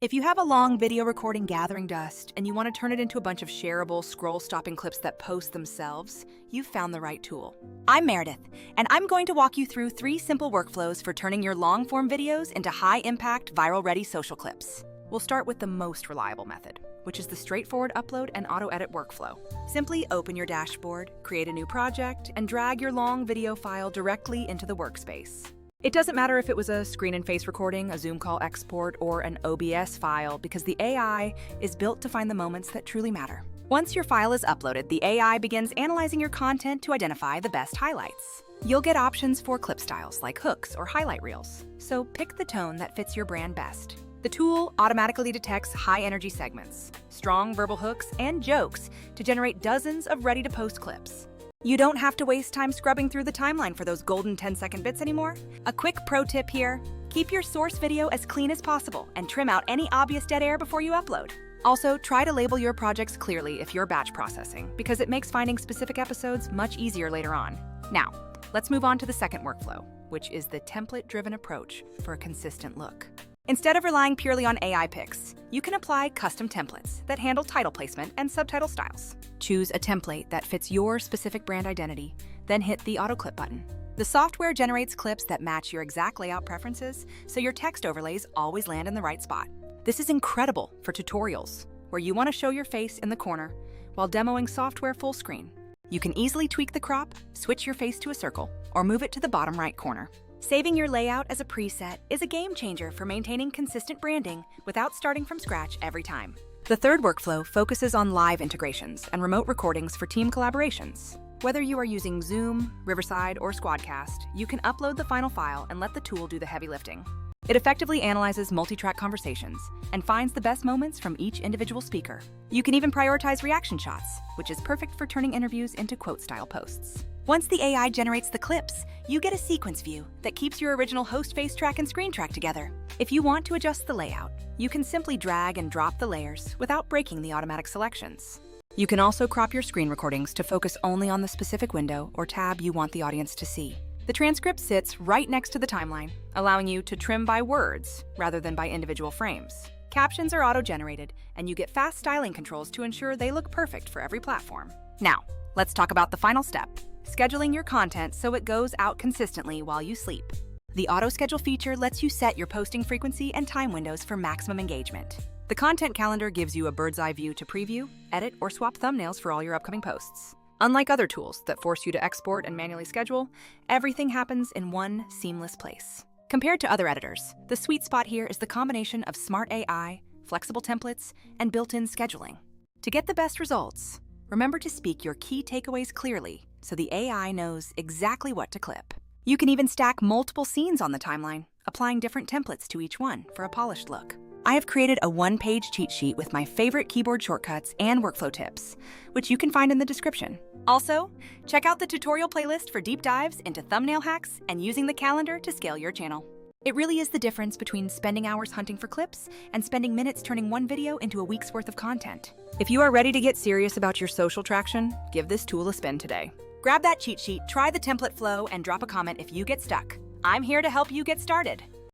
If you have a long video recording gathering dust and you want to turn it into a bunch of shareable, scroll-stopping clips that post themselves, you've found the right tool. I'm Meredith, and I'm going to walk you through 3 simple workflows for turning your long-form videos into high-impact, viral-ready social clips. We'll start with the most reliable method, which is the straightforward upload and auto-edit workflow. Simply open your dashboard, create a new project, and drag your long video file directly into the workspace. It doesn't matter if it was a screen and face recording, a Zoom call export, or an OBS file, because the AI is built to find the moments that truly matter. Once your file is uploaded, the AI begins analyzing your content to identify the best highlights. You'll get options for clip styles like hooks or highlight reels, so pick the tone that fits your brand best. The tool automatically detects high-energy segments, strong verbal hooks, and jokes to generate dozens of ready-to-post clips. You don't have to waste time scrubbing through the timeline for those golden 10-second bits anymore. A quick pro tip here: keep your source video as clean as possible and trim out any obvious dead air before you upload. Also, try to label your projects clearly if you're batch processing, because it makes finding specific episodes much easier later on. Now, let's move on to the second workflow, which is the template-driven approach for a consistent look. Instead of relying purely on AI picks, you can apply custom templates that handle title placement and subtitle styles. Choose a template that fits your specific brand identity, then hit the auto clip button. The software generates clips that match your exact layout preferences, so your text overlays always land in the right spot. This is incredible for tutorials, where you want to show your face in the corner while demoing software full screen. You can easily tweak the crop, switch your face to a circle, or move it to the bottom right corner. Saving your layout as a preset is a game changer for maintaining consistent branding without starting from scratch every time. The third workflow focuses on live integrations and remote recordings for team collaborations. Whether you are using Zoom, Riverside, or Squadcast, you can upload the final file and let the tool do the heavy lifting. It effectively analyzes multi-track conversations and finds the best moments from each individual speaker. You can even prioritize reaction shots, which is perfect for turning interviews into quote-style posts. Once the AI generates the clips, you get a sequence view that keeps your original host face track and screen track together. If you want to adjust the layout, you can simply drag and drop the layers without breaking the automatic selections. You can also crop your screen recordings to focus only on the specific window or tab you want the audience to see. The transcript sits right next to the timeline, allowing you to trim by words rather than by individual frames. Captions are auto-generated, and you get fast styling controls to ensure they look perfect for every platform. Now, let's talk about the final step: scheduling your content so it goes out consistently while you sleep. The auto-schedule feature lets you set your posting frequency and time windows for maximum engagement. The content calendar gives you a bird's-eye view to preview, edit, or swap thumbnails for all your upcoming posts. Unlike other tools that force you to export and manually schedule, everything happens in one seamless place. Compared to other editors, the sweet spot here is the combination of smart AI, flexible templates, and built-in scheduling. To get the best results, remember to speak your key takeaways clearly so the AI knows exactly what to clip. You can even stack multiple scenes on the timeline, applying different templates to each one for a polished look. I have created a 1-page cheat sheet with my favorite keyboard shortcuts and workflow tips, which you can find in the description. Also, check out the tutorial playlist for deep dives into thumbnail hacks and using the calendar to scale your channel. It really is the difference between spending hours hunting for clips and spending minutes turning one video into a week's worth of content. If you are ready to get serious about your social traction, give this tool a spin today. Grab that cheat sheet, try the template flow, and drop a comment if you get stuck. I'm here to help you get started.